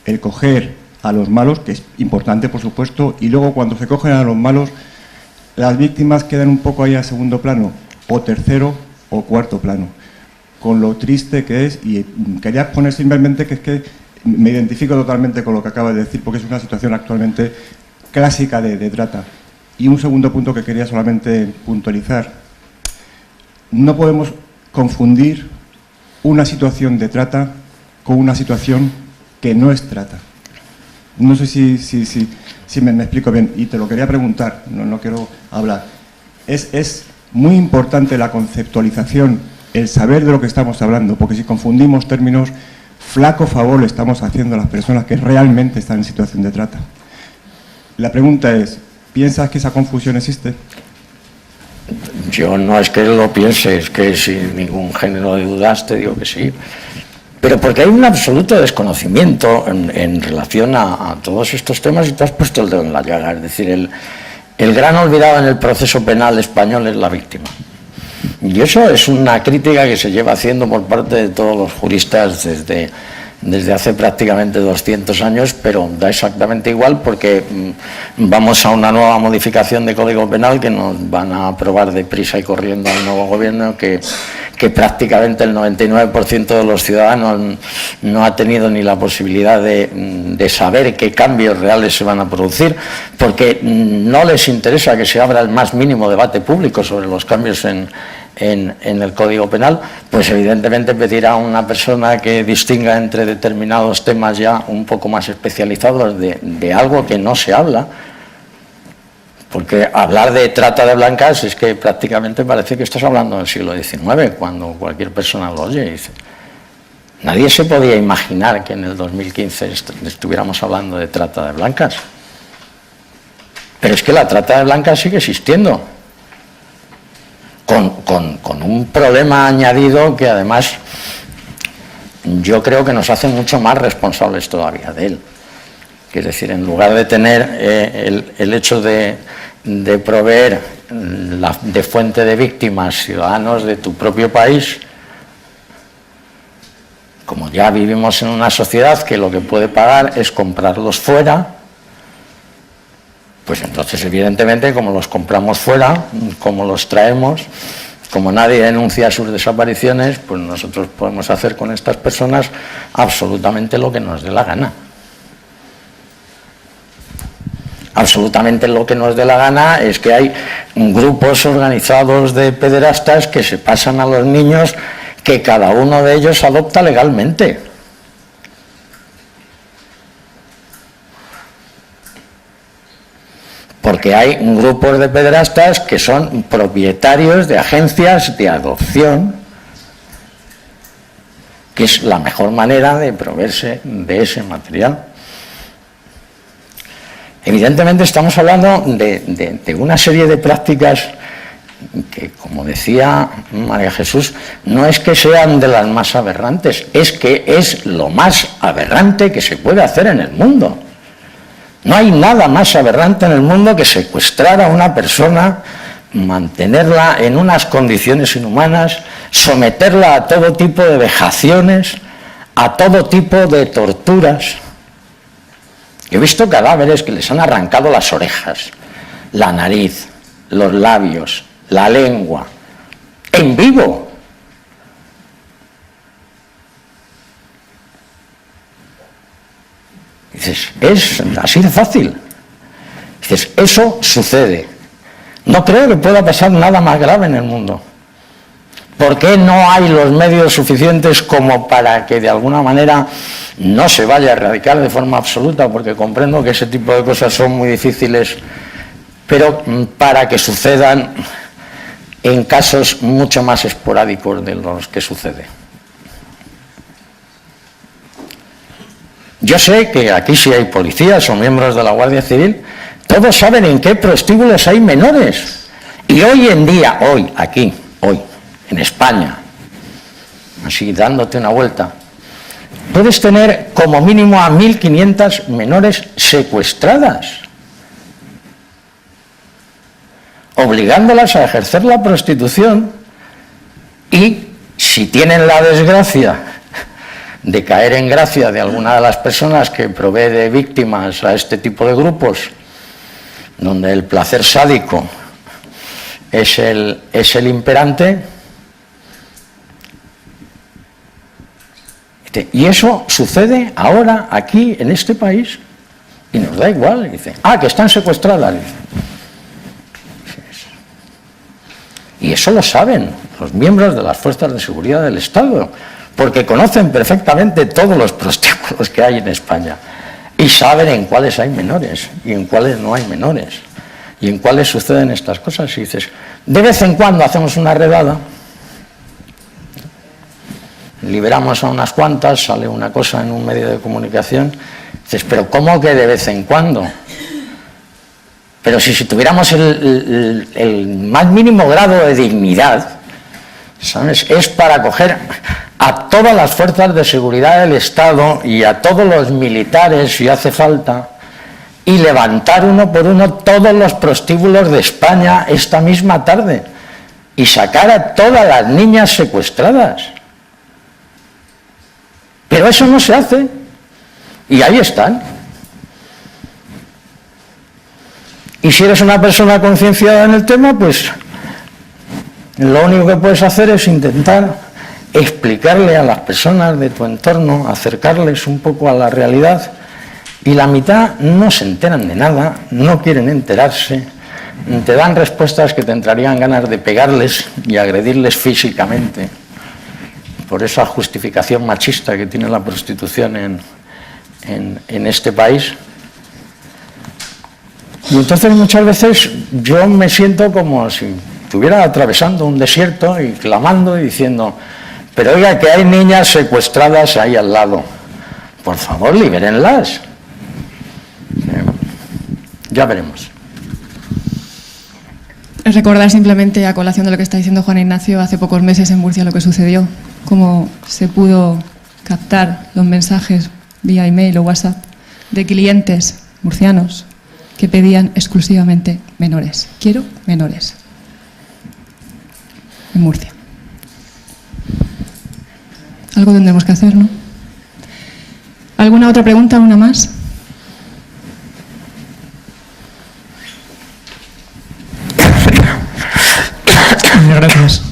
el coger a los malos, que es importante por supuesto, y luego cuando se cogen a los malos, las víctimas quedan un poco ahí a segundo plano, o tercero o cuarto plano, con lo triste que es. Y quería poner simplemente que es que me identifico totalmente con lo que acaba de decir, porque es una situación actualmente clásica de trata. Y un segundo punto que quería solamente puntualizar: no podemos confundir una situación de trata con una situación que no es trata. No sé si me explico bien, y te lo quería preguntar, no quiero hablar. Es muy importante la conceptualización, el saber de lo que estamos hablando, porque si confundimos términos, flaco favor le estamos haciendo a las personas que realmente están en situación de trata. La pregunta es: ¿piensas que esa confusión existe? Yo no es que lo piense, es que sin ningún género de dudas te digo que sí. Pero porque hay un absoluto desconocimiento en relación a todos estos temas, y tú has puesto el dedo en la llaga. Es decir, el gran olvidado en el proceso penal español es la víctima. Y eso es una crítica que se lleva haciendo por parte de todos los juristas desde hace prácticamente 200 años, pero da exactamente igual, porque vamos a una nueva modificación de Código Penal que nos van a aprobar deprisa y corriendo al nuevo gobierno, que prácticamente el 99% de los ciudadanos no ha tenido ni la posibilidad de saber qué cambios reales se van a producir, porque no les interesa que se abra el más mínimo debate público sobre los cambios en el Código Penal. Pues evidentemente pedir a una persona que distinga entre determinados temas ya un poco más especializados de algo que no se habla, porque hablar de trata de blancas es que prácticamente parece que estás hablando del siglo XIX, cuando cualquier persona lo oye y dice. Nadie se podía imaginar que en el 2015 estuviéramos hablando de trata de blancas, pero es que la trata de blancas sigue existiendo, con un problema añadido que además yo creo que nos hace mucho más responsables todavía de él. Es decir, en lugar de tener el hecho de proveer de fuente de víctimas ciudadanos de tu propio país, como ya vivimos en una sociedad que lo que puede pagar es comprarlos fuera, pues entonces evidentemente como los compramos fuera, como los traemos, como nadie denuncia sus desapariciones, pues nosotros podemos hacer con estas personas absolutamente lo que nos dé la gana. Absolutamente lo que nos dé la gana es que hay grupos organizados de pederastas que se pasan a los niños que cada uno de ellos adopta legalmente. Porque hay grupos de pederastas que son propietarios de agencias de adopción, que es la mejor manera de proveerse de ese material. Evidentemente estamos hablando de una serie de prácticas que, como decía María Jesús, no es que sean de las más aberrantes, es que es lo más aberrante que se puede hacer en el mundo. No hay nada más aberrante en el mundo que secuestrar a una persona, mantenerla en unas condiciones inhumanas, someterla a todo tipo de vejaciones, a todo tipo de torturas. Yo he visto cadáveres que les han arrancado las orejas, la nariz, los labios, la lengua, en vivo. Dices, es así de fácil. Dices, eso sucede. No creo que pueda pasar nada más grave en el mundo. ¿Por qué no hay los medios suficientes como para que de alguna manera no se vaya a erradicar de forma absoluta? Porque comprendo que ese tipo de cosas son muy difíciles, pero para que sucedan en casos mucho más esporádicos de los que sucede. Yo sé que aquí sí hay policías o miembros de la Guardia Civil, todos saben en qué prostíbulos hay menores. Y hoy en día, hoy, en España, así dándote una vuelta, puedes tener como mínimo a 1.500 menores secuestradas, obligándolas a ejercer la prostitución, y si tienen la desgracia de caer en gracia de alguna de las personas que provee de víctimas a este tipo de grupos, donde el placer sádico es el imperante, y eso sucede ahora aquí en este país y nos da igual. Y dice, que están secuestradas. Y eso lo saben los miembros de las fuerzas de seguridad del Estado, porque conocen perfectamente todos los prostíbulos que hay en España y saben en cuáles hay menores y en cuáles no hay menores y en cuáles suceden estas cosas. Y dices, de vez en cuando hacemos una redada, liberamos a unas cuantas, sale una cosa en un medio de comunicación, dices, pero ¿cómo que de vez en cuando? Pero si tuviéramos el más mínimo grado de dignidad, ¿sabes? Es para coger a todas las fuerzas de seguridad del Estado y a todos los militares, si hace falta, y levantar uno por uno todos los prostíbulos de España esta misma tarde y sacar a todas las niñas secuestradas. Pero eso no se hace, y ahí están. Y si eres una persona concienciada en el tema, pues lo único que puedes hacer es intentar explicarle a las personas de tu entorno, acercarles un poco a la realidad, y la mitad no se enteran de nada, no quieren enterarse, te dan respuestas que te entrarían ganas de pegarles y agredirles físicamente, por esa justificación machista que tiene la prostitución en este país. Y entonces muchas veces yo me siento como si estuviera atravesando un desierto y clamando y diciendo, pero oiga, que hay niñas secuestradas ahí al lado, por favor, libérenlas. Ya veremos. Recordar simplemente, a colación de lo que está diciendo Juan Ignacio, hace pocos meses en Murcia lo que sucedió, cómo se pudo captar los mensajes vía email o WhatsApp de clientes murcianos que pedían exclusivamente menores. Quiero menores. En Murcia. Algo tendremos que hacer, ¿no? ¿Alguna otra pregunta? ¿Una más? Gracias.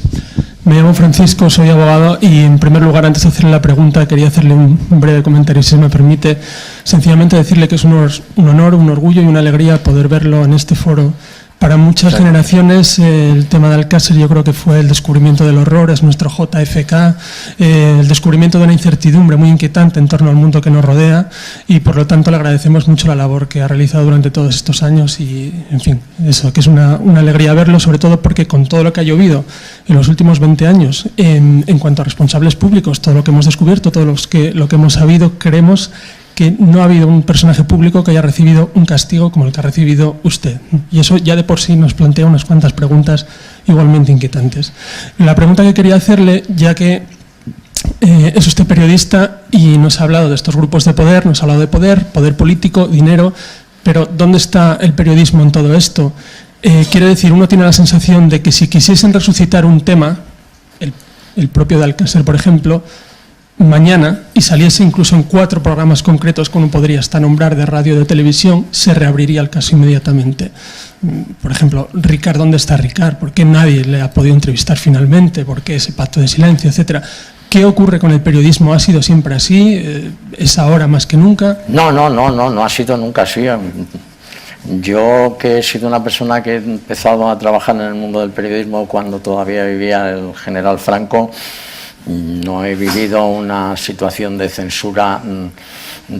Me llamo Francisco, soy abogado y, en primer lugar, antes de hacerle la pregunta, quería hacerle un breve comentario, si se me permite. Sencillamente decirle que es un honor, un orgullo y una alegría poder verlo en este foro. Para muchas generaciones el tema de Alcácer yo creo que fue el descubrimiento del horror, es nuestro JFK, el descubrimiento de una incertidumbre muy inquietante en torno al mundo que nos rodea, y por lo tanto le agradecemos mucho la labor que ha realizado durante todos estos años y, en fin, eso, que es una alegría verlo, sobre todo porque con todo lo que ha llovido en los últimos 20 años en cuanto a responsables públicos, todo lo que hemos descubierto, todo lo que hemos sabido, creemos que no ha habido un personaje público que haya recibido un castigo como el que ha recibido usted. Y eso ya de por sí nos plantea unas cuantas preguntas igualmente inquietantes. La pregunta que quería hacerle, ya que es usted periodista y nos ha hablado de estos grupos de poder, nos ha hablado de poder político, dinero, pero ¿dónde está el periodismo en todo esto? Quiere decir, uno tiene la sensación de que si quisiesen resucitar un tema, el propio de Alcácer, por ejemplo, mañana, y saliese incluso en 4 programas concretos que uno podría hasta nombrar de radio o de televisión, se reabriría el caso inmediatamente. Por ejemplo, Ricard, ¿dónde está Ricard? ¿Por qué nadie le ha podido entrevistar finalmente? ¿Por qué ese pacto de silencio, etcétera? ¿Qué ocurre con el periodismo? ¿Ha sido siempre así? ¿Es ahora más que nunca? No ha sido nunca así. Yo, que he sido una persona que he empezado a trabajar en el mundo del periodismo cuando todavía vivía el general Franco, no he vivido una situación de censura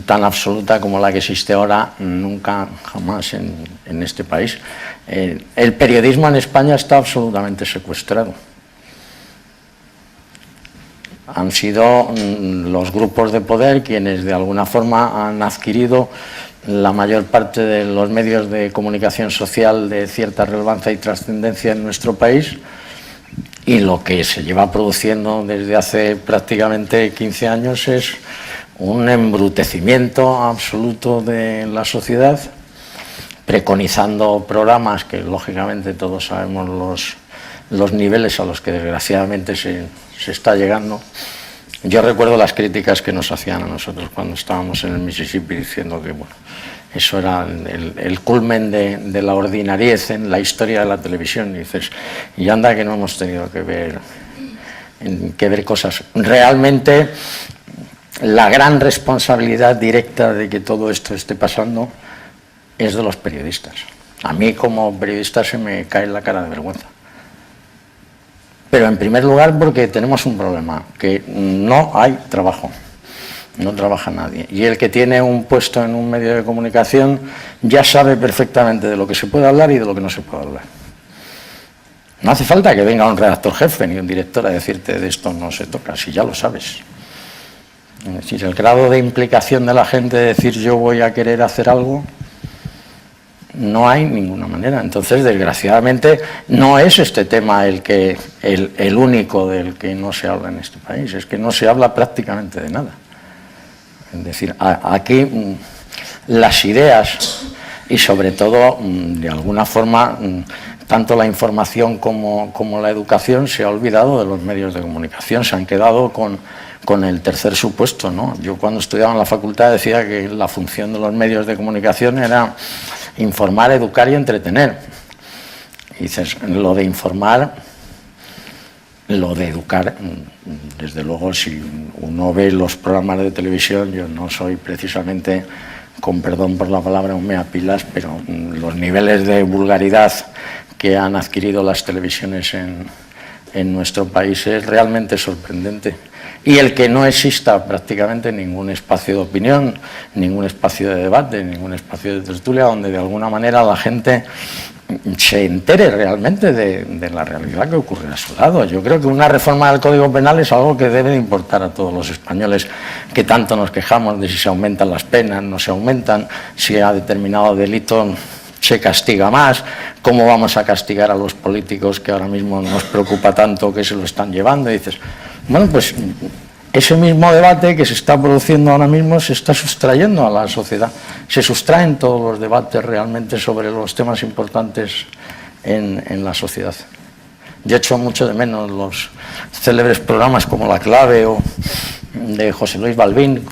tan absoluta como la que existe ahora, nunca, jamás en este país. El periodismo en España está absolutamente secuestrado. han sido los grupos de poder quienes de alguna forma han adquirido la mayor parte de los medios de comunicación social de cierta relevancia y trascendencia en nuestro país, y lo que se lleva produciendo desde hace prácticamente 15 años es un embrutecimiento absoluto de la sociedad, preconizando programas que lógicamente todos sabemos los niveles a los que desgraciadamente se está llegando. Yo recuerdo las críticas que nos hacían a nosotros cuando estábamos en el Mississippi, diciendo que bueno, eso era el culmen de la ordinariez en la historia de la televisión. Y dices, y anda que no hemos tenido que ver cosas. Realmente la gran responsabilidad directa de que todo esto esté pasando es de los periodistas. A mí como periodista se me cae la cara de vergüenza. Pero en primer lugar porque tenemos un problema, que no hay trabajo, no trabaja nadie. Y el que tiene un puesto en un medio de comunicación ya sabe perfectamente de lo que se puede hablar y de lo que no se puede hablar. No hace falta que venga un redactor jefe ni un director a decirte de esto no se toca, si ya lo sabes. Es decir, el grado de implicación de la gente de decir yo voy a querer hacer algo, no hay ninguna manera. Entonces, desgraciadamente, no es este tema el único del que no se habla en este país, es que no se habla prácticamente de nada. Es decir, aquí las ideas y sobre todo, de alguna forma, tanto la información como la educación se ha olvidado de los medios de comunicación, se han quedado con el tercer supuesto, ¿no? Yo cuando estudiaba en la facultad decía que la función de los medios de comunicación era informar, educar y entretener. Y dices, lo de informar, lo de educar, desde luego si uno ve los programas de televisión, yo no soy precisamente, con perdón por la palabra, un meapilas, pero los niveles de vulgaridad que han adquirido las televisiones en nuestro país es realmente sorprendente. Y el que no exista prácticamente ningún espacio de opinión, ningún espacio de debate, ningún espacio de tertulia donde de alguna manera la gente se entere realmente de la realidad que ocurre a su lado. Yo creo que una reforma del Código Penal es algo que debe de importar a todos los españoles, que tanto nos quejamos de si se aumentan las penas, no se aumentan, si a determinado delito se castiga más, cómo vamos a castigar a los políticos que ahora mismo nos preocupa tanto que se lo están llevando. Y dices, bueno, pues ese mismo debate que se está produciendo ahora mismo se está sustrayendo a la sociedad. Se sustraen todos los debates realmente sobre los temas importantes en la sociedad. Yo echo mucho de menos los célebres programas como La Clave o de José Luis Balbín,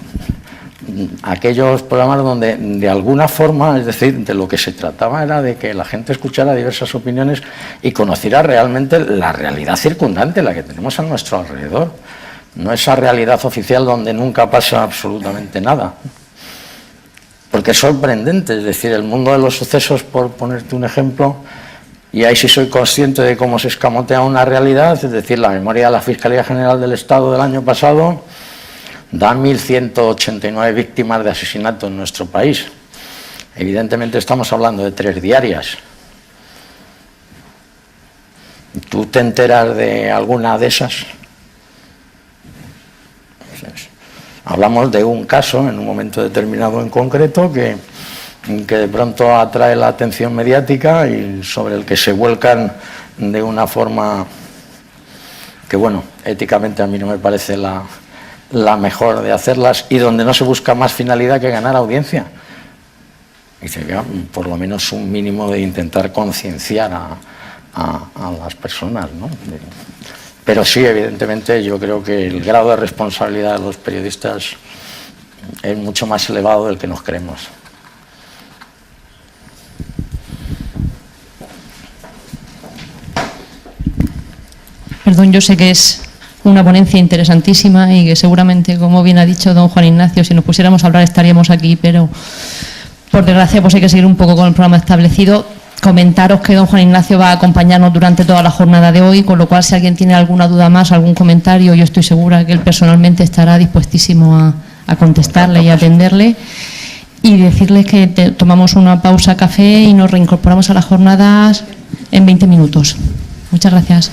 aquellos programas donde de alguna forma, es decir, de lo que se trataba era de que la gente escuchara diversas opiniones y conociera realmente la realidad circundante, la que tenemos a nuestro alrededor, no esa realidad oficial donde nunca pasa absolutamente nada. Porque es sorprendente, es decir, el mundo de los sucesos, por ponerte un ejemplo, y ahí sí soy consciente de cómo se escamotea una realidad, es decir, la memoria de la Fiscalía General del Estado del año pasado da 1.189 víctimas de asesinato en nuestro país. Evidentemente estamos hablando de 3 diarias. ¿Tú te enteras de alguna de esas? Hablamos de un caso en un momento determinado en concreto que de pronto atrae la atención mediática y sobre el que se vuelcan de una forma que, bueno, éticamente a mí no me parece la mejor de hacerlas, y donde no se busca más finalidad que ganar audiencia. Dice, ya, por lo menos un mínimo de intentar concienciar a las personas, ¿no? Pero sí, evidentemente, yo creo que el grado de responsabilidad de los periodistas es mucho más elevado del que nos creemos. Perdón, yo sé que es una ponencia interesantísima y que seguramente, como bien ha dicho don Juan Ignacio, si nos pusiéramos a hablar estaríamos aquí, pero por desgracia pues hay que seguir un poco con el programa establecido. Comentaros que don Juan Ignacio va a acompañarnos durante toda la jornada de hoy, con lo cual si alguien tiene alguna duda más, algún comentario, yo estoy segura que él personalmente estará dispuestísimo a contestarle y a atenderle. Y decirles que tomamos una pausa café y nos reincorporamos a las jornadas en 20 minutos. Muchas gracias.